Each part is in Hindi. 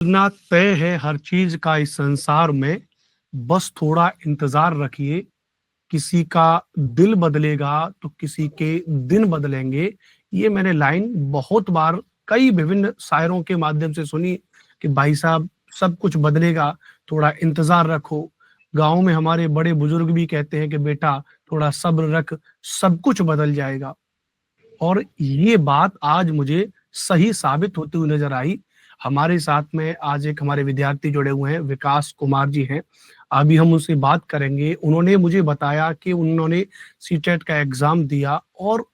ना तय है हर चीज का इस संसार में, बस थोड़ा इंतजार रखिए। किसी का दिल बदलेगा तो किसी के दिन बदलेंगे। ये मैंने लाइन बहुत बार कई विभिन्न शायरों के माध्यम से सुनी कि भाई साहब सब कुछ बदलेगा, थोड़ा इंतजार रखो। गाँव में हमारे बड़े बुजुर्ग भी कहते हैं कि बेटा थोड़ा सब्र रख, सब कुछ बदल जाएगा। और ये बात आज मुझे सही साबित होती हुई नजर आई। हमारे साथ में आज एक हमारे विद्यार्थी जुड़े हुए हैं, विकास कुमार जी हैं। अभी हम उनसे बात करेंगे। उन्होंने मुझे बताया कि उन्होंने सीटेट का एग्जाम दिया और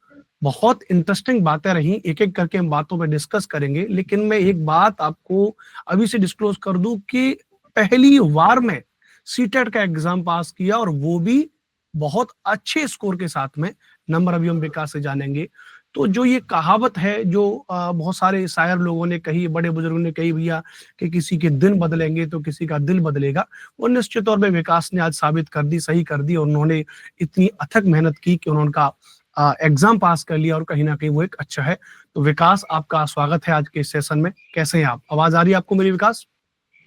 बहुत इंटरेस्टिंग बातें रहीं। एक-एक करके हम बातों पे डिस्कस करेंगे। लेकिन मैं एक बात आपको अभी से डिस्क्लोज कर दूं कि पहली बार में सीटेट का एग्जाम पास किया और वो भी बहुत अच्छे स्कोर के साथ में। नंबर अभी हम विकास से जानेंगे। तो जो ये कहावत है जो बहुत सारे शायर लोगों ने कही, बड़े बुजुर्गों ने कही भैया कि किसी के दिन बदलेंगे तो किसी का दिल बदलेगा, वो निश्चित तौर पे विकास ने आज साबित कर दी, सही कर दी। और उन्होंने इतनी अथक मेहनत की कि उन्होंने उनका एग्जाम पास कर लिया और कहीं ना कहीं वो एक अच्छा है। तो विकास, आपका स्वागत है आज के इस सेशन में। कैसे हैं आप? आवाज आ रही है आपको मेरी Vikas?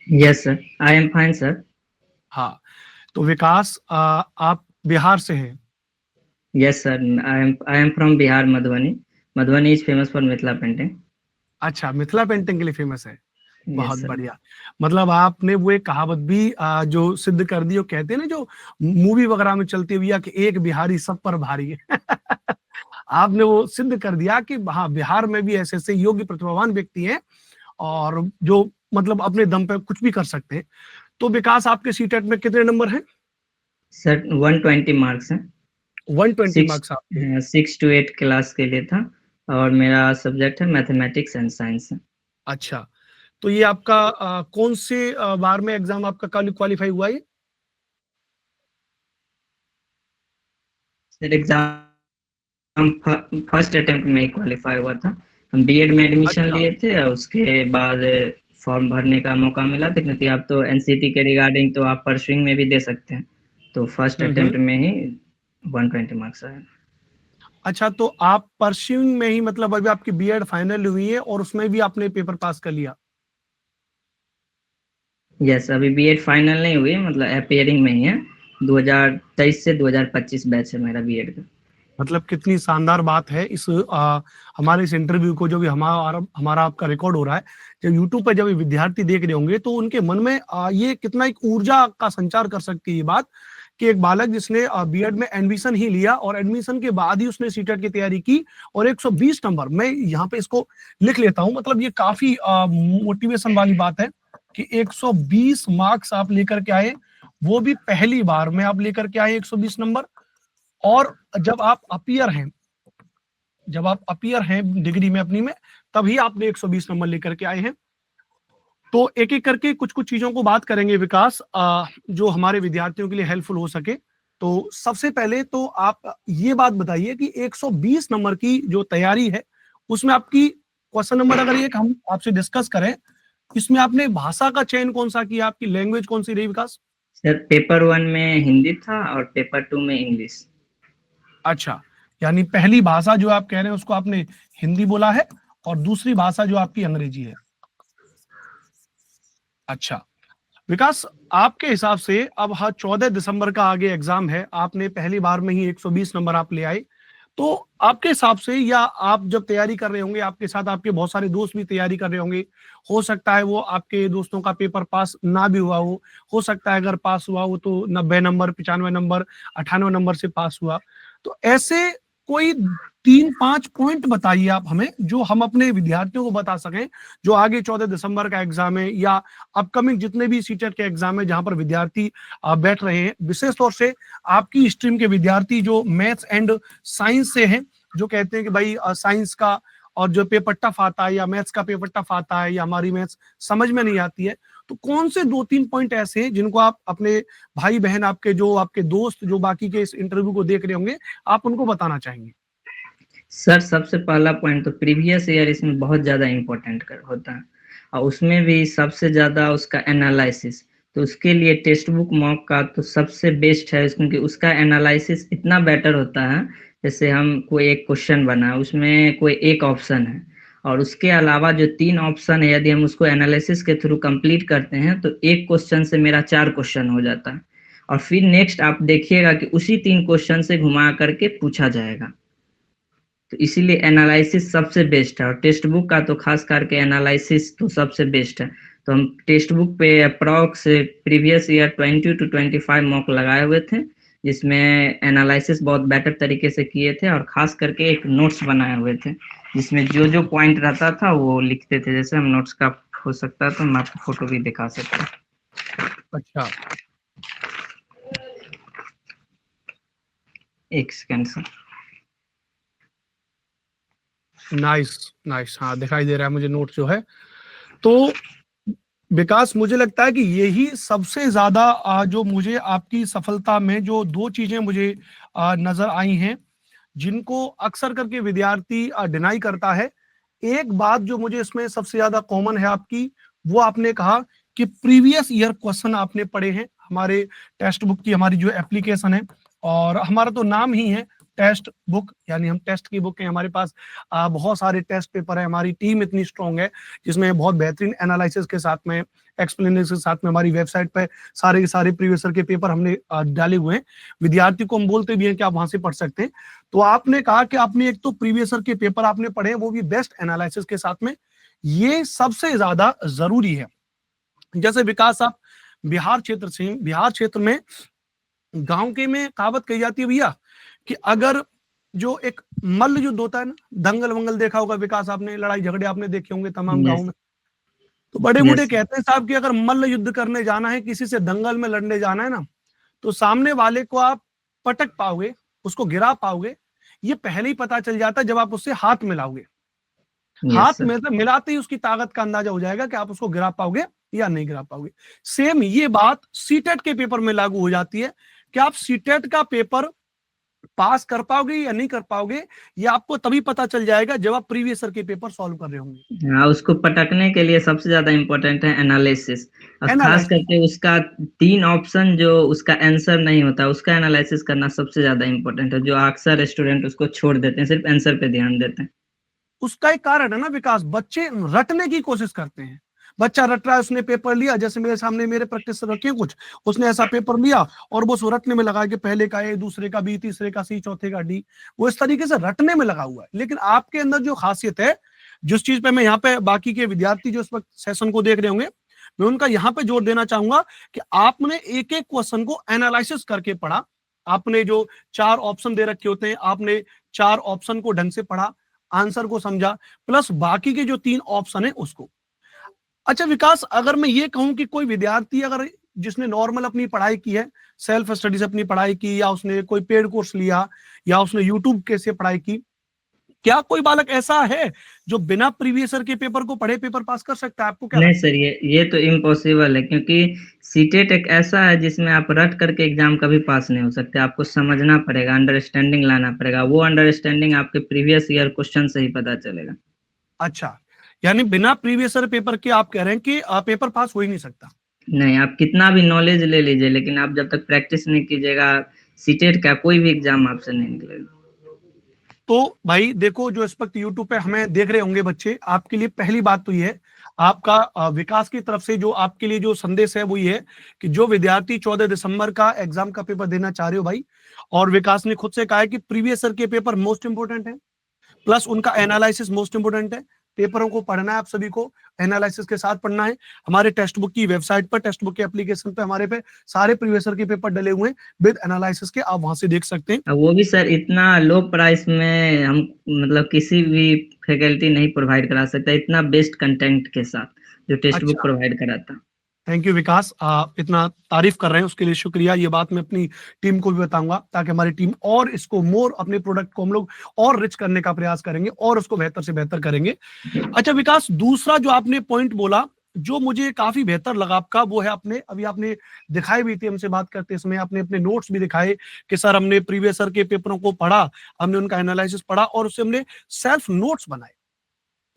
Yes sir, I am fine sir. हाँ, तो विकास आप बिहार से हैं? Yes sir, I am from Bihar, Madhubani. Madhubani is famous for Mithila painting. अच्छा, मिथिला पेंटिंग के लिए फेमस है। बहुत यस सर। बढ़िया। मतलब आपने वो एक कहावत भी जो सिद्ध कर दी, वो कहते हैं ना जो मूवी वगैरह में चलती हुई है कि एक बिहारी सब पर भारी है। आपने वो सिद्ध कर दिया कि हाँ, बिहार में भी ऐसे ऐसे योग्य प्रतिभावान व्यक्ति हैं और जो मतलब अपने दम पे कुछ भी कर सकते हैं। तो विकास, आपके सीटेट में कितने नंबर हैं? सर 120 मार्क्स हैं। 120 सिक्स मार्क्स आपके। 6 to 8 क्लास के लिए था और मेरा सब्जेक्ट है मैथमेटिक्स एंड साइंस। अच्छा, तो ये आपका कौन से बार में एग्जाम आपका क्वालिफाई हुआ है? सर एग्जाम फर्स्ट अटेम्प्ट में ही क्वालिफाई हुआ था। हम बीएड में एडमिशन अच्छा। लिए थे और उसके बाद फॉर्म भरने का मौका मिला। लेकिन आप तो एनसीटी के रिगार्डिंग तो आप परसुइंग में भी दे सकते हैं, तो फर्स्ट हम्म। अटेम्प्ट में ही 120 मार्क्स आए। अच्छा, तो आप परस्यूइंग में ही, मतलब अभी आपकी बीएड फाइनल हुई है और उसमें भी आपने पेपर पास कर लिया? यस, अभी बीएड फाइनल नहीं हुई, मतलब अपियरिंग में ही है। 2023 से 2025 बैच है मेरा बीएड का। मतलब कितनी शानदार बात है। इस हमारे इस इंटरव्यू को जो भी हमारा हमारा आपका रिकॉर्ड हो रहा है, जब यूट्यूब पर जब ये विद्यार्थी देख रहे होंगे तो उनके मन में ये कितना एक ऊर्जा का संचार कर सकती है ये बात कि एक बालक जिसने बीएड में एडमिशन ही लिया और एडमिशन के बाद ही उसने सीटेट की तैयारी की और 120 नंबर, मैं यहाँ पे इसको लिख लेता हूँ, मतलब ये काफी मोटिवेशन वाली बात है कि 120 मार्क्स आप लेकर के आए, वो भी पहली बार में आप लेकर के आए 120 नंबर। और जब आप अपियर हैं, जब आप अपियर हैं डिग्री में अपनी में, तभी आपने 120 नंबर लेकर के आए हैं। तो एक एक करके कुछ कुछ चीजों को बात करेंगे विकास, जो हमारे विद्यार्थियों के लिए हेल्पफुल हो सके। तो सबसे पहले तो आप ये बात बताइए कि 120 नंबर की जो तैयारी है उसमें आपकी क्वेश्चन नंबर अगर एक हम आपसे डिस्कस करें, इसमें आपने भाषा का चयन कौन सा किया, आपकी लैंग्वेज कौन सी रही विकास? सर पेपर 1 में हिंदी था और पेपर 2 में इंग्लिश। अच्छा, यानी पहली भाषा जो आप कह रहे हैं उसको आपने हिंदी बोला है और दूसरी भाषा जो आपकी अंग्रेजी है। अच्छा विकास, आपके हिसाब से अब हाँ 14 दिसंबर का आगे एग्जाम है, आपने पहली बार में ही 120 नंबर आप ले आए। तो आपके हिसाब से, या आप जब तैयारी कर रहे होंगे आपके साथ आपके बहुत सारे दोस्त भी तैयारी कर रहे होंगे, हो सकता है वो आपके दोस्तों का पेपर पास ना भी हुआ हो सकता है अगर पास हुआ हो तो 90 नंबर, 95 नंबर, 98 नंबर से पास हुआ। तो ऐसे कोई 3-5 पॉइंट बताइए आप हमें जो हम अपने विद्यार्थियों को बता सकें, जो आगे 14 दिसंबर का एग्जाम है या अपकमिंग जितने भी सीटेट के एग्जाम है जहां पर विद्यार्थी बैठ रहे हैं, विशेष तौर से आपकी स्ट्रीम के विद्यार्थी जो मैथ्स एंड साइंस से हैं, जो कहते हैं कि भाई साइंस का और जो पेपर टफ आता है या मैथ्स का पेपर टफ आता है या हमारी मैथ्स समझ में नहीं आती है, तो कौन से 2-3 पॉइंट ऐसे हैं जिनको आप अपने भाई बहन, आपके जो आपके दोस्त जो बाकी के इस इंटरव्यू को देख रहे होंगे, आप उनको बताना चाहेंगे? सर सबसे पहला पॉइंट तो प्रीवियस ईयर इसमें बहुत ज़्यादा इम्पोर्टेंट होता है और उसमें भी सबसे ज़्यादा उसका एनालिसिस। तो उसके लिए टेक्स्ट बुक मॉक का तो सबसे बेस्ट है, क्योंकि उसका एनालिसिस इतना बेटर होता है। जैसे हम कोई एक क्वेश्चन बना, उसमें कोई एक ऑप्शन है और उसके अलावा जो 3 ऑप्शन है, यदि हम उसको एनालिसिस के थ्रू कंप्लीट करते हैं तो एक क्वेश्चन से मेरा 4 क्वेश्चन हो जाता है। और फिर नेक्स्ट आप देखिएगा कि उसी 3 क्वेश्चन से घुमा करके पूछा जाएगा। तो इसीलिए एनालिसिस सबसे बेस्ट है, और टेक्स्ट बुक का तो खास करके एनालिसिस तो सबसे बेस्ट है। तो हम टेक्स्ट बुक पे approx previous year 20 to 25 mock लगाए हुए थे, जिसमें एनालिसिस बहुत बेटर तरीके से किए थे, और खास करके एक नोट्स बनाए हुए थे जिसमें जो जो पॉइंट रहता था वो लिखते थे। जैसे हम नोट्स का हो सकता है तो मैं आपको फोटो भी दिखा सकता हूँ। अच्छा, एक सेकंड सर। नाइस नाइस, हाँ दिखाई दे रहा है मुझे नोट जो है। तो विकास, मुझे लगता है कि यही सबसे ज्यादा जो मुझे आपकी सफलता में जो 2 चीजें मुझे नजर आई हैं, जिनको अक्सर करके विद्यार्थी डिनाई करता है। एक बात जो मुझे इसमें सबसे ज्यादा कॉमन है आपकी, वो आपने कहा कि प्रीवियस ईयर क्वेश्चन आपने पढ़े हैं हमारे टेक्स्ट बुक की, हमारी जो एप्लीकेशन है, और हमारा तो नाम ही है टेस्ट बुक, यानी हम टेस्ट की बुक है। हमारे पास बहुत सारे टेस्ट पेपर है, हमारी टीम इतनी स्ट्रांग है जिसमें बहुत बेहतरीन एनालिसिस के साथ में, एक्सप्लेनेशन के साथ में, हमारी वेबसाइट पे सारे के सारे प्रीवियस ईयर के पेपर हमने डाले हुए हैं। विद्यार्थी को हम बोलते भी हैं कि आप वहां से पढ़ सकते हैं। तो आपने कहा कि आपने एक तो प्रीवियस ईयर के पेपर आपने पढ़े, वो भी बेस्ट एनालिसिस के साथ में, ये सबसे ज्यादा जरूरी है। जैसे विकास, आप बिहार क्षेत्र से, बिहार क्षेत्र में गांव के में कहावत कही जाती है भैया कि अगर जो एक मल्ल युद्ध होता है ना, दंगल वंगल देखा होगा विकास आपने, लड़ाई झगड़े आपने देखे होंगे तमाम गाँव यस, में। तो बड़े बूढ़े यस, कहते हैं साहब कि अगर मल्ल युद्ध करने जाना है, किसी से दंगल में लड़ने जाना है ना, तो सामने वाले को आप पटक पाओगे, उसको गिरा पाओगे, ये पहले ही पता चल जाता है जब आप उससे हाथ मिलाओगे। यस हाथ सर। में से मिलाते ही उसकी ताकत का अंदाजा हो जाएगा कि आप उसको गिरा पाओगे या नहीं गिरा पाओगे। सेम ये बात सीटेट के पेपर में लागू हो जाती है कि आप सीटेट का पेपर पास कर पाओगे या नहीं कर पाओगे, ये आपको तभी पता चल जाएगा जब आप प्रीवियस ईयर के पेपर सॉल्व कर रहे होंगे। हाँ, उसको पटकने के लिए सबसे ज्यादा इम्पोर्टेंट है एनालिसिस, और खास एनालिसिस, करके उसका 3 ऑप्शन जो उसका आंसर नहीं होता उसका एनालिसिस करना सबसे ज्यादा इम्पोर्टेंट है, जो अक्सर स्टूडेंट उसको छोड़ देते हैं, सिर्फ आंसर पे ध्यान देते हैं। उसका एक कारण है ना विकास, बच्चे रटने की कोशिश करते हैं। बच्चा रट रहा है, उसने पेपर लिया, जैसे मेरे सामने मेरे प्रैक्टिस रखी है कुछ, उसने ऐसा पेपर लिया और वो रटने में लगा कि पहले का ए, दूसरे का बी, तीसरे का सी, चौथे का डी, वो इस तरीके से रटने में लगा हुआ है। लेकिन आपके अंदर जो खासियत है, जिस चीज पे मैं यहाँ पे बाकी के विद्यार्थी जो इस वक्त सेशन को देख रहे होंगे, मैं उनका यहाँ पे जोर देना चाहूंगा कि आपने एक एक क्वेश्चन को एनालिसिस करके पढ़ा। आपने जो 4 ऑप्शन दे रखे होते हैं, आपने 4 ऑप्शन को ढंग से पढ़ा, आंसर को समझा, प्लस बाकी के जो 3 ऑप्शन है उसको। अच्छा विकास, अगर मैं ये कहूं कि कोई विद्यार्थी अगर जिसने नॉर्मल अपनी पढ़ाई की है, सेल्फ स्टडी से अपनी पढ़ाई की, या उसने कोई पेड कोर्स लिया, या उसने यूट्यूब के से पढ़ाई की, क्या कोई बालक ऐसा है जो बिना प्रीवियस ईयर के पेपर को पढ़े पेपर पास कर सकता है? आपको क्या नहीं लगता सर, ये तो इम्पॉसिबल है, क्योंकि सीटेट एक ऐसा है जिसमें आप रट करके एग्जाम कभी पास नहीं हो सकते। आपको समझना पड़ेगा, अंडरस्टैंडिंग लाना पड़ेगा, वो अंडरस्टैंडिंग आपके प्रीवियस ईयर क्वेश्चन से ही पता चलेगा। है? अच्छा, यानी बिना प्रीवियस ईयर पेपर के आप कह रहे हैं कि पेपर पास हो ही नहीं सकता। नहीं, आप कितना भी नॉलेज ले लीजिए, लेकिन आप जब तक प्रैक्टिस नहीं कीजिएगा, सीटेट का कोई भी एग्जाम आपसे नहीं निकलेगा। तो भाई देखो, जो इस वक्त यूट्यूब पे हमें देख रहे होंगे बच्चे, आपके लिए पहली बात तो ये है, आपका विकास की तरफ से जो आपके लिए जो संदेश है वो ये है कि जो विद्यार्थी 14 दिसंबर का एग्जाम का पेपर देना चाह रहे हो भाई, और विकास ने खुद से कहा है कि प्रीवियस ईयर के पेपर मोस्ट इंपोर्टेंट है, प्लस उनका एनालिसिस मोस्ट इंपोर्टेंट है। पेपरों को पढ़ना है, आप सभी को एनालिसिस के साथ पढ़ना है। हमारे टेक्स्ट बुक की वेबसाइट पर, टेक्स्ट बुक के एप्लीकेशन पे हमारे पे सारे प्रीवियस ईयर के पेपर डले हुए हैं विद एनालिसिस के, आप वहां से देख सकते हैं। वो भी सर इतना लो प्राइस में हम मतलब किसी भी फैकल्टी नहीं प्रोवाइड करा सकता, इतना बेस्ट कंटेंट के साथ जो टेक्स्ट बुक अच्छा, प्रोवाइड कराता। थैंक यू विकास, इतना तारीफ कर रहे हैं उसके लिए शुक्रिया। ये बात मैं अपनी टीम को भी बताऊंगा, ताकि हमारी टीम और इसको मोर, अपने प्रोडक्ट को हम लोग और रिच करने का प्रयास करेंगे और उसको बेहतर से बेहतर करेंगे। अच्छा विकास, दूसरा जो आपने पॉइंट बोला जो मुझे काफी बेहतर लगा आपका, वो है आपने अभी आपने दिखाई भी थी हमसे बात करते समय, आपने अपने नोट्स भी दिखाए कि सर हमने प्रीवियस ईयर के पेपरों को पढ़ा, हमने उनका एनालिसिस पढ़ा और उससे हमने सेल्फ नोट्स बनाए।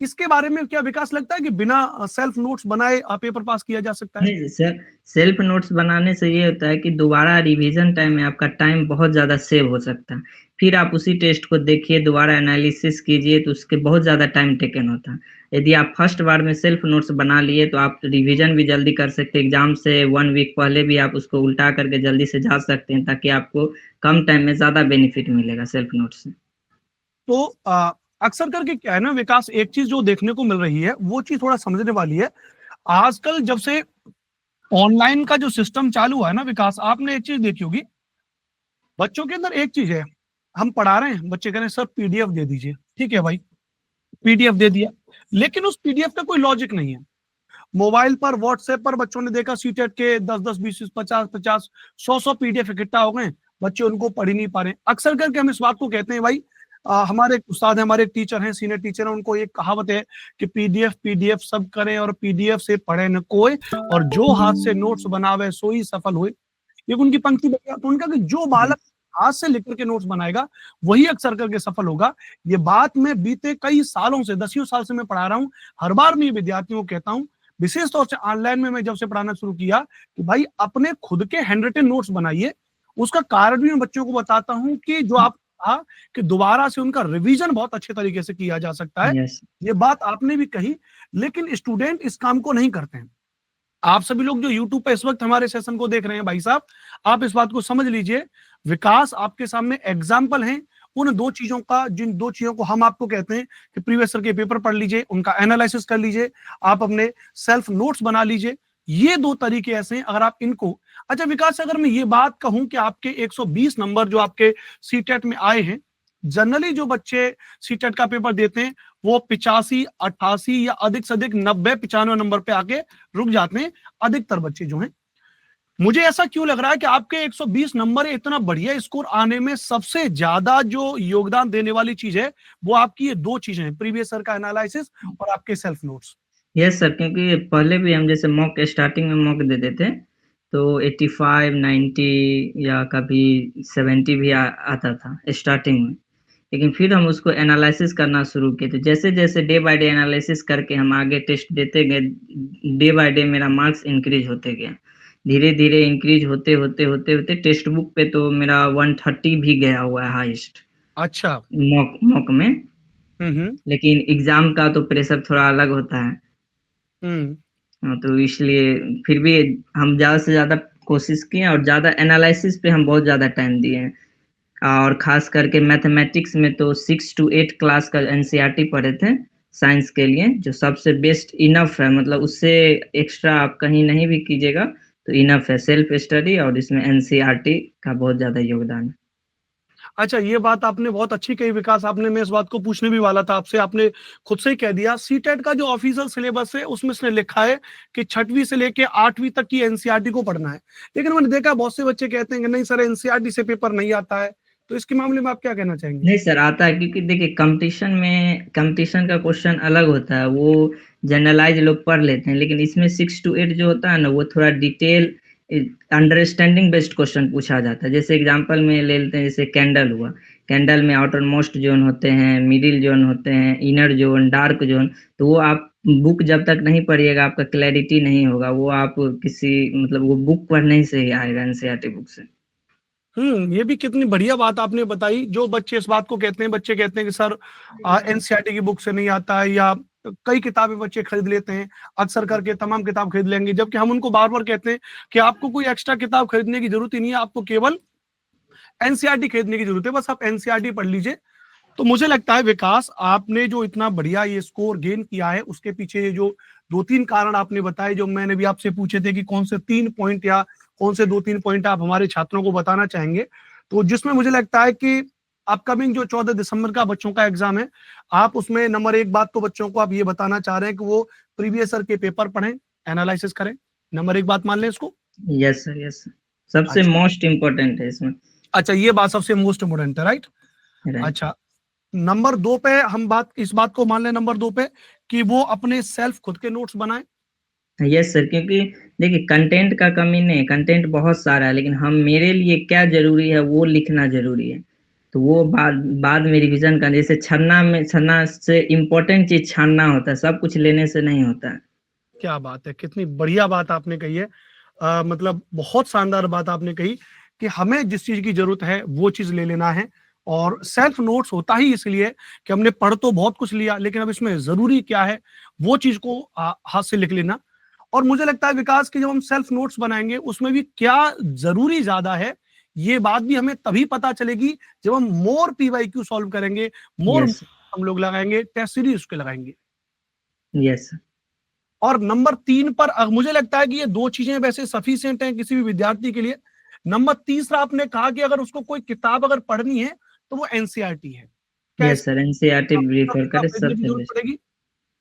इसके बारे में क्या विकास लगता है कि बिना सेल्फ नोट्स बनाए पेपर पास किया जा सकता है? नहीं सर, सेल्फ नोट्स बनाने से ये होता है कि दोबारा रिवीजन टाइम में आपका टाइम बहुत ज़्यादा सेव हो सकता है। फिर आप उसी टेस्ट को देखिए, दोबारा एनालिसिस कीजिए, तो उसके बहुत ज़्यादा टाइम टेकन होता है। यदि आप फर्स्ट बार में सेल्फ नोट्स बना लिए तो आप रिवीजन भी जल्दी कर सकते हैं। एग्ज़ाम से 1 वीक पहले भी आप उसको उल्टा करके जल्दी से जा सकते हैं, ताकि आपको कम टाइम में ज़्यादा बेनिफिट मिलेगा सेल्फ नोट्स से। तो अक्सर करके क्या है ना विकास, एक चीज जो देखने को मिल रही है वो चीज थोड़ा समझने वाली है। आजकल जब से ऑनलाइन का जो सिस्टम चालू हुआ है ना विकास, आपने एक चीज देखी होगी, बच्चों के अंदर एक चीज है, हम पढ़ा रहे हैं, बच्चे कह रहे हैं सर पीडीएफ दे दीजिए, ठीक है भाई, पीडीएफ दे दिया, लेकिन उस पीडीएफ का कोई लॉजिक नहीं है। मोबाइल पर व्हाट्सएप पर बच्चों ने देखा सीटेट के 10-10, 20-20, 50-50, 100-100 पीडीएफ इकट्ठा हो गए, बच्चे उनको पढ़ ही नहीं पा रहे। अक्सर करके हम इस बात को कहते हैं भाई, हमारे एक उस्ताद है, हमारे एक टीचर हैं, सीनियर टीचर हैं, उनको एक कहावत है कि पीडीएफ पीडीएफ सब करे और पीडीएफ से पढ़े न कोई, और जो हाथ से नोट्स बनावे सो ही सफल हुए। ये उनकी पंक्ति बताया, तो उनका कि जो बालक हाथ से लिख करके नोट्स बनाएगा वही अक्सर करके सफल होगा। ये बात मैं बीते कई सालों से, 10 साल से मैं पढ़ा रहा हूँ, हर बार मैं विद्यार्थियों को कहता हूँ, विशेष तौर से ऑनलाइन में मैं जब से पढ़ाना शुरू किया, कि भाई अपने खुद के हैंड रिटन नोट्स बनाइए। उसका कारण भी मैं बच्चों को बताता हूँ कि जो आप कहा कि दोबारा से उनका रिवीजन बहुत अच्छे तरीके से किया जा सकता है, यस। ये बात आपने भी कही, लेकिन स्टूडेंट इस काम को नहीं करते हैं। आप सभी लोग जो YouTube पे इस वक्त हमारे सेशन को देख रहे हैं भाई साहब, आप इस बात को समझ लीजिए, विकास आपके सामने एग्जाम्पल हैं उन दो चीजों का, जिन दो चीजों को हम आपको कहते हैं कि प्रीवियस ईयर के पेपर पढ़ लीजिए, उनका एनालिसिस कर लीजिए, आप अपने सेल्फ नोट्स बना लीजिए। ये दो तरीके ऐसे हैं, अगर आप इनको, अच्छा विकास अगर मैं ये बात कहूं कि आपके 120 नंबर जो आपके सीटेट में आए हैं, जनरली जो बच्चे सीटेट का पेपर देते हैं वो 85, 88 या अधिक से अधिक 90, 95 नंबर पे आके रुक जाते हैं, अधिकतर बच्चे जो हैं। मुझे ऐसा क्यों लग रहा है कि आपके 120 नंबर इतना बढ़िया स्कोर आने में सबसे ज्यादा जो योगदान देने वाली चीज है वो आपकी ये दो चीजें हैं, प्रीवियस ईयर का एनालिसिस और आपके सेल्फ नोट्स। यस सर, क्योंकि पहले भी हम जैसे मॉक स्टार्टिंग में मॉक देते थे, तो 85, 90 या कभी 70 भी आता था स्टार्टिंग में। लेकिन फिर हम उसको एनालिसिस करना शुरू किए, तो जैसे-जैसे डे बाय डे एनालिसिस करके हम आगे टेस्ट देते गए, डे बाय डे मेरा मार्क्स इंक्रीज़ होते गया। धीरे-धीरे इंक्रीज़ होते टेक्स्ट बुक पे तो मेरा 130 भी गया हुआ है हाईएस्ट अच्छा। मॉक मॉक में। हम्म। लेकिन एग्ज़ाम का तो प्रेशर थोड़ा अलग होता है। हम्म। हाँ, तो इसलिए फिर भी हम ज़्यादा से ज़्यादा कोशिश किए और ज़्यादा एनालिसिस पे हम बहुत ज़्यादा टाइम दिए हैं। और ख़ास करके मैथमेटिक्स में तो 6 टू 8 क्लास का एनसीईआरटी पढ़े थे, साइंस के लिए, जो सबसे बेस्ट इनफ है, मतलब उससे एक्स्ट्रा आप कहीं नहीं भी कीजिएगा, तो इनफ है। सेल्फ स्टडी और इसमें एनसीईआरटी का बहुत ज़्यादा योगदान है। अच्छा, ये बात आपने बहुत अच्छी कही विकास, आपने, मैं इस बात को पूछने भी वाला था आपसे, आपने खुद से ही कह दिया। सीटेट का जो ऑफिशियल सिलेबस है उसमें इसने लिखा है कि 6वीं से लेके 8वीं तक की एनसीईआरटी को पढ़ना है, लेकिन मैंने देखा बहुत से बच्चे कहते हैं कि नहीं सर एनसीईआरटी से पेपर नहीं आता है, तो इसके मामले में आप क्या कहना चाहेंगे? नहीं सर, आता है, क्योंकि देखिए कंपटीशन का क्वेश्चन अलग होता है, वो जनरलाइज़ लोग पढ़ लेते हैं, लेकिन इसमें 6 टू 8 जो होता है ना, वो थोड़ा डिटेल अंडरस्टैंडिंग बेस्ड क्वेश्चन पूछा जाता है। जैसे एग्जांपल में ले लेते हैं, जैसे कैंडल हुआ, कैंडल में आउटर मोस्ट जोन होते हैं, मिडिल जोन होते हैं, इनर जोन, डार्क जोन, तो वो आप बुक जब तक नहीं पढ़िएगा आपका क्लैरिटी नहीं होगा, वो आप किसी, मतलब वो बुक पढ़ने से ही आएगा, एनसीईआरटी बुक से। ये भी कितनी बढ़िया बात आपने बताई। जो बच्चे इस बात को कहते हैं, बच्चे कहते हैं कि सर एनसीईआरटी की बुक से नहीं आता है, या कई किताबें बच्चे खरीद लेते हैं, अक्सर करके तमाम किताब खरीद लेंगे, जबकि हम उनको बार बार कहते हैं कि आपको कोई एक्स्ट्रा किताब खरीदने की जरूरत ही नहीं है, आपको केवल एनसीईआरटी खरीदने की जरूरत है, बस आप एनसीईआरटी पढ़ लीजिए। तो मुझे लगता है विकास, आपने जो इतना बढ़िया ये स्कोर गेन किया है उसके पीछे ये जो 2-3 कारण आपने बताए, जो मैंने भी आपसे पूछे थे कि कौन से 3 पॉइंट या कौन से 2-3 पॉइंट आप हमारे छात्रों को बताना चाहेंगे, तो जिसमें मुझे लगता है कि अपकमिंग जो 14 दिसंबर का बच्चों का एग्जाम है, आप उसमें नंबर 1 बात तो बच्चों को आप ये बताना चाह रहे हैं कि वो प्रीवियस ईयर के पेपर पढ़ें, एनालिसिस करें, नंबर 1 बात मान लें इसको। यस सर, यस सर, सबसे अच्छा, मोस्ट इम्पोर्टेंट है इसमें। अच्छा ये बात सबसे मोस्ट इम्पोर्टेंट है, राइट? राइट। अच्छा, नंबर 2 पे हम इस बात को मान लें, नंबर 2 पे कि वो अपने सेल्फ खुद के नोट्स बनाएं। यस सर, क्योंकि देखिए कंटेंट का कमी नहीं है, कंटेंट बहुत सारा है, लेकिन हम, मेरे लिए क्या ज़रूरी है वो लिखना ज़रूरी है। तो वो बाद बाद में रिवीजन करना, जैसे छन्ना से इम्पोर्टेंट चीज छानना होता है, सब कुछ लेने से नहीं होता है। क्या बात है, कितनी बढ़िया बात आपने कही है। मतलब बहुत शानदार बात आपने कही कि हमें जिस चीज की जरूरत है वो चीज ले लेना है। और सेल्फ नोट्स होता ही इसलिए कि हमने पढ़ तो बहुत कुछ लिया, लेकिन अब इसमें जरूरी क्या है वो चीज को हाथ से लिख लेना। और मुझे लगता है विकास की जब हम सेल्फ नोट्स बनाएंगे उसमें भी क्या जरूरी ज्यादा है, ये बात भी हमें तभी पता चलेगी जब हम मोर पीवाईक्यू सॉल्व करेंगे, मोर यस हम लोग लगाएंगे, टेस्ट सीरीज उसके लगाएंगे। यस और नंबर 3 पर मुझे लगता है कि ये दो चीजें वैसे सफिशिएंट हैं किसी भी विद्यार्थी के लिए। नंबर तीसरा आपने कहा कि अगर उसको कोई किताब अगर पढ़नी है तो वो एनसीईआरटी है। क्या यस सर, एनसीईआरटी प्रीफर किताब करें खरीदने की सबसे जरूरत बेस्ट। पड़ेगी?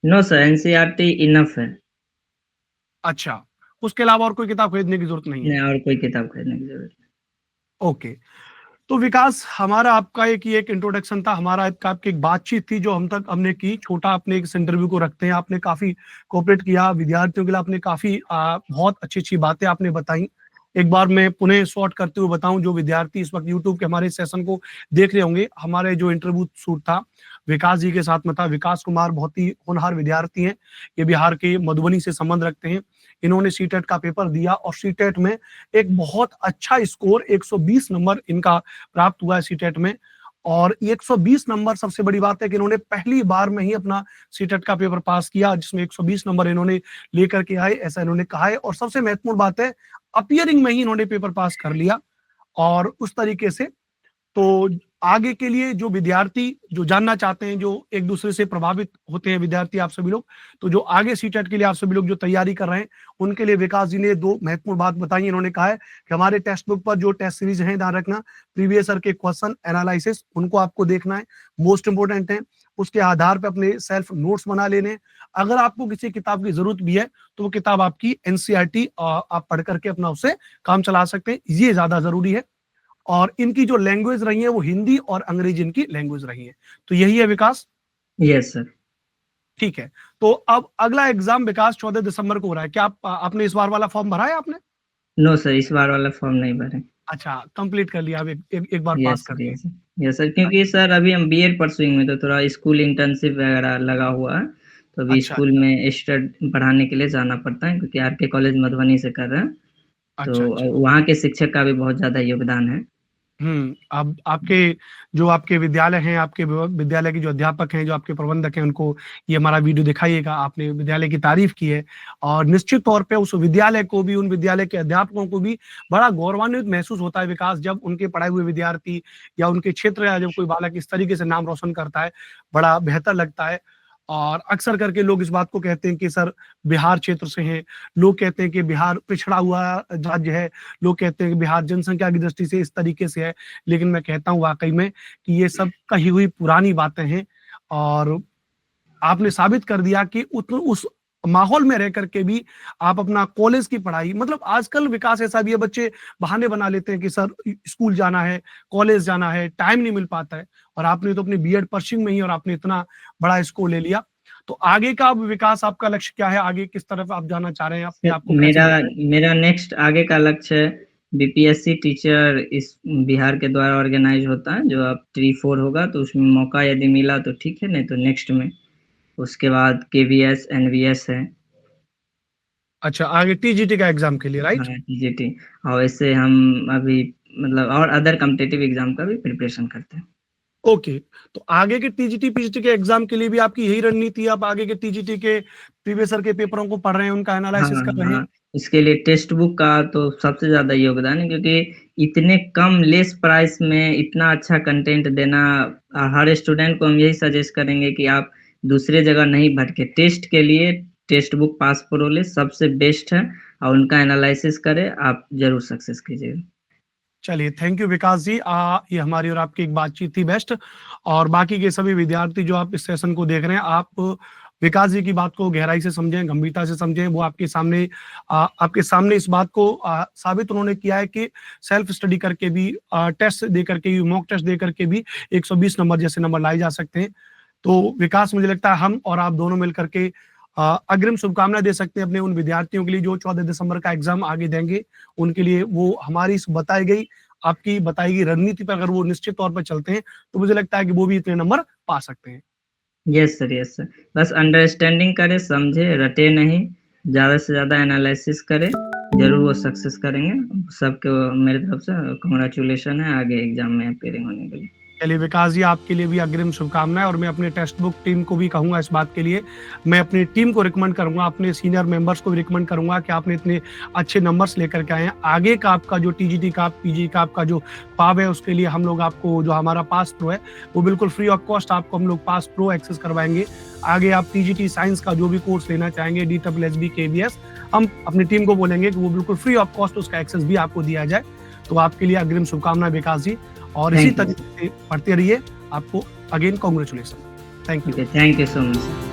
नो सर, एनसीईआरटी इनफ है। अच्छा, उसके अलावा और कोई किताब खरीदने की जरूरत नहीं है? नहीं, और कोई किताब खरीदने की जरूरत ओके। तो विकास, हमारा आपका एक इंट्रोडक्शन था, हमारा आपकी एक बातचीत थी जो हम तक हमने की, छोटा अपने इस इंटरव्यू को रखते हैं। आपने काफी कोऑपरेट किया विद्यार्थियों के लिए, आपने काफी बहुत अच्छी अच्छी बातें आपने बताई। एक बार मैं पुनः शॉर्ट करते हुए बताऊं, जो विद्यार्थी इस वक्त यूट्यूब के हमारे सेशन को देख रहे होंगे, हमारे जो इंटरव्यू शूट था विकास जी के साथ में था। विकास कुमार बहुत ही होनहार विद्यार्थी हैं, ये बिहार के मधुबनी से संबंध रखते हैं। इन्होंने सीटेट का पेपर दिया और सीटेट में एक बहुत अच्छा स्कोर 120 नंबर इनका प्राप्त हुआ है सीटेट में। और 120 नंबर, सबसे बड़ी बात है कि इन्होंने पहली बार में ही अपना सीटेट का पेपर पास किया जिसमें 120 नंबर इन्होंने लेकर के आए, ऐसा इन्होंने कहा है। और सबसे महत्वपूर्ण बात है, अपियरिंग में ही इन्होंने पेपर पास कर लिया। और उस तरीके से तो आगे के लिए जो विद्यार्थी जो जानना चाहते हैं, जो एक दूसरे से प्रभावित होते हैं विद्यार्थी, आप सभी लोग, तो जो आगे सीटेट के लिए आप सभी लोग जो तैयारी कर रहे हैं, उनके लिए विकास जी ने दो महत्वपूर्ण बात बताई। इन्होंने कहा है कि हमारे टेक्स्ट बुक पर जो टेस्ट सीरीज है, ध्यान रखना, प्रीवियस ईयर के क्वेश्चन एनालिसिस उनको आपको देखना है, मोस्ट इंपोर्टेंट है। उसके आधार पर अपने सेल्फ नोट्स बना लेने। अगर आपको किसी किताब की जरूरत भी है तो वो किताब आपकी एनसीईआरटी आप पढ़ करके अपना उससे काम चला सकते हैं, ये ज्यादा जरूरी है। और इनकी जो लैंग्वेज रही है वो हिंदी और अंग्रेजी इनकी लैंग्वेज रही है। तो यही है विकास। है। Yes sir. ठीक है, तो अब अगला एग्जाम विकास 14 दिसंबर को हो रहा है। क्या आपने इस बार वाला फॉर्म भरा है आपने? नो सर, इस बार वाला फॉर्म नहीं भरे। अच्छा, कंप्लीट कर लिया, अब एक बार पास यस कर सर, लिए। यस सर, यस सर, क्योंकि सर अभी हम बीएड परसुइंग में, तो थोड़ा स्कूल इंटर्नशिप वगैरह लगा हुआ है, तो अभी अच्छा स्कूल अच्छा में स्टडी पढ़ाने के लिए जाना पड़ता है, क्योंकि आरके कॉलेज मधुबनी से कर रहे हैं, अच्छा अच्छा। तो वहाँ के शिक्षक का भी बहुत ज़्यादा योगदान है। अब आपके जो आपके विद्यालय हैं, आपके विद्यालय के जो अध्यापक हैं, जो आपके प्रबंधक हैं, उनको ये हमारा वीडियो दिखाइएगा। आपने विद्यालय की तारीफ की है और निश्चित तौर पे उस विद्यालय को भी, उन विद्यालय के अध्यापकों को भी बड़ा गौरवान्वित महसूस होता है विकास, जब उनके पढ़ाए हुए विद्यार्थी या उनके क्षेत्र या जब कोई बालक इस तरीके से नाम रोशन करता है, बड़ा बेहतर लगता है। और अक्सर करके लोग इस बात को कहते हैं कि सर बिहार क्षेत्र से हैं, लोग कहते हैं कि बिहार पिछड़ा हुआ राज्य है, लोग कहते हैं कि बिहार जनसंख्या की दृष्टि से इस तरीके से है। लेकिन मैं कहता हूं वाकई में कि ये सब कही हुई पुरानी बातें हैं। और आपने साबित कर दिया कि उस माहौल में रह करके भी आप अपना कॉलेज की पढ़ाई, मतलब आजकल विकास ऐसा भी है, बच्चे बहाने बना लेते हैं कि सर स्कूल जाना है, कॉलेज जाना है, टाइम नहीं मिल पाता है। और आपने तो अपनी बीएड परसिंग में ही और आपने इतना बड़ा स्कोर ले लिया। तो आगे का अब विकास आपका लक्ष्य क्या है, आगे किस तरफ आप जाना चाह रहे हैं, अपने सर, आप को कैसे मेरा देखते हैं? मेरा नेक्स्ट आगे का लक्ष्य है बीपीएससी टीचर। इस बिहार के द्वारा ऑर्गेनाइज होता है, जो अब T4 होगा, तो उसमें मौका यदि मिला तो ठीक है, नहीं तो नेक्स्ट में उसके बाद केवीएस एनवीएस है। अच्छा, आगे टीजीटी का एग्जाम के लिए, राइट? हाँ, टीजीटी। और ऐसे हम अभी मतलब और अदर कॉम्पिटिटिव एग्जाम का भी प्रिपरेशन करते हैं। ओके। तो आगे के टीजीटी पीजीटी के एग्जाम के लिए भी आपकी यही रणनीति है, आप आगे के टीजीटी के प्रीवियस ईयर के पेपरों को पढ़ रहे हैं, उनका हाँ एनालिसिस कर रहे हैं? हाँ, इसके लिए टेक्स्ट बुक का तो सबसे ज्यादा योगदान है, क्योंकि इतने कम लेस प्राइस में इतना अच्छा कंटेंट देना, हर स्टूडेंट को हम यही सजेस्ट करेंगे कि आप दूसरे जगह नहीं भटके, टेस्ट के लिए टेक्स्ट बुक पास प्रो ले, सबसे बेस्ट है, और उनका एनालिसिस करें, आप जरूर सक्सेस कीजिएगा। चलिए, थैंक यू विकास जी। ये हमारी और आपकी एक बातचीत थी बेस्ट। और बाकी के सभी विद्यार्थी जो आप इस सेशन को देख रहे हैं, आप विकास जी की बात को गहराई से समझें, गंभीरता से समझें। वो आपके सामने इस बात को साबित उन्होंने किया है कि सेल्फ स्टडी करके भी, टेस्ट दे करके भी, मॉक टेस्ट दे करके भी 120 नंबर जैसे नंबर लाए जा सकते हैं। तो विकास, मुझे लगता है हम और आप दोनों मिलकर के अग्रिम शुभकामनाएं दे सकते हैं अपने उन विद्यार्थियों के लिए जो 14 दिसंबर का एग्जाम आगे देंगे। उनके लिए वो हमारी इस बताई गई आपकी बताई गई रणनीति पर अगर वो निश्चित तौर पर चलते हैं, तो मुझे लगता है कि वो भी इतने नंबर पा सकते हैं। Yes sir. बस अंडरस्टैंडिंग करे, समझे, रटे नहीं, ज़्यादा से ज़्यादा एनालिसिस करे, ज़रूर वो सक्सेस करेंगे। सबको मेरी तरफ से कांग्रेचुलेशन है आगे एग्ज़ाम में अपीयरिंग होने के लिए। चलिए विकास जी, आपके लिए भी अग्रिम शुभकामनाएं, और मैं अपने टेक्स्ट बुक टीम को भी कहूंगा इस बात के लिए, मैं अपनी टीम को रिकमेंड करूंगा, अपने सीनियर मेंबर्स को भी रिकमेंड करूंगा कि आपने इतने अच्छे नंबर्स लेकर के आए हैं। आगे का आपका जो टीजीटी का, पीजी का आपका जो पाव है, उसके लिए हम लोग आपको जो हमारा पास प्रो है वो बिल्कुल फ्री ऑफ कॉस्ट आपको हम लोग पास प्रो एक्सेस करवाएंगे। आगे आप टीजीटी साइंस का जो भी कोर्स लेना चाहेंगे, DSSB KVS, हम अपनी टीम को बोलेंगे कि वो बिल्कुल फ्री ऑफ कॉस्ट उसका एक्सेस भी आपको दिया जाए। तो आपके लिए अग्रिम शुभकामनाएं विकास जी, और इसी तरीके से पढ़ते रहिए। आपको again congratulation. Thank you. Thank you so much.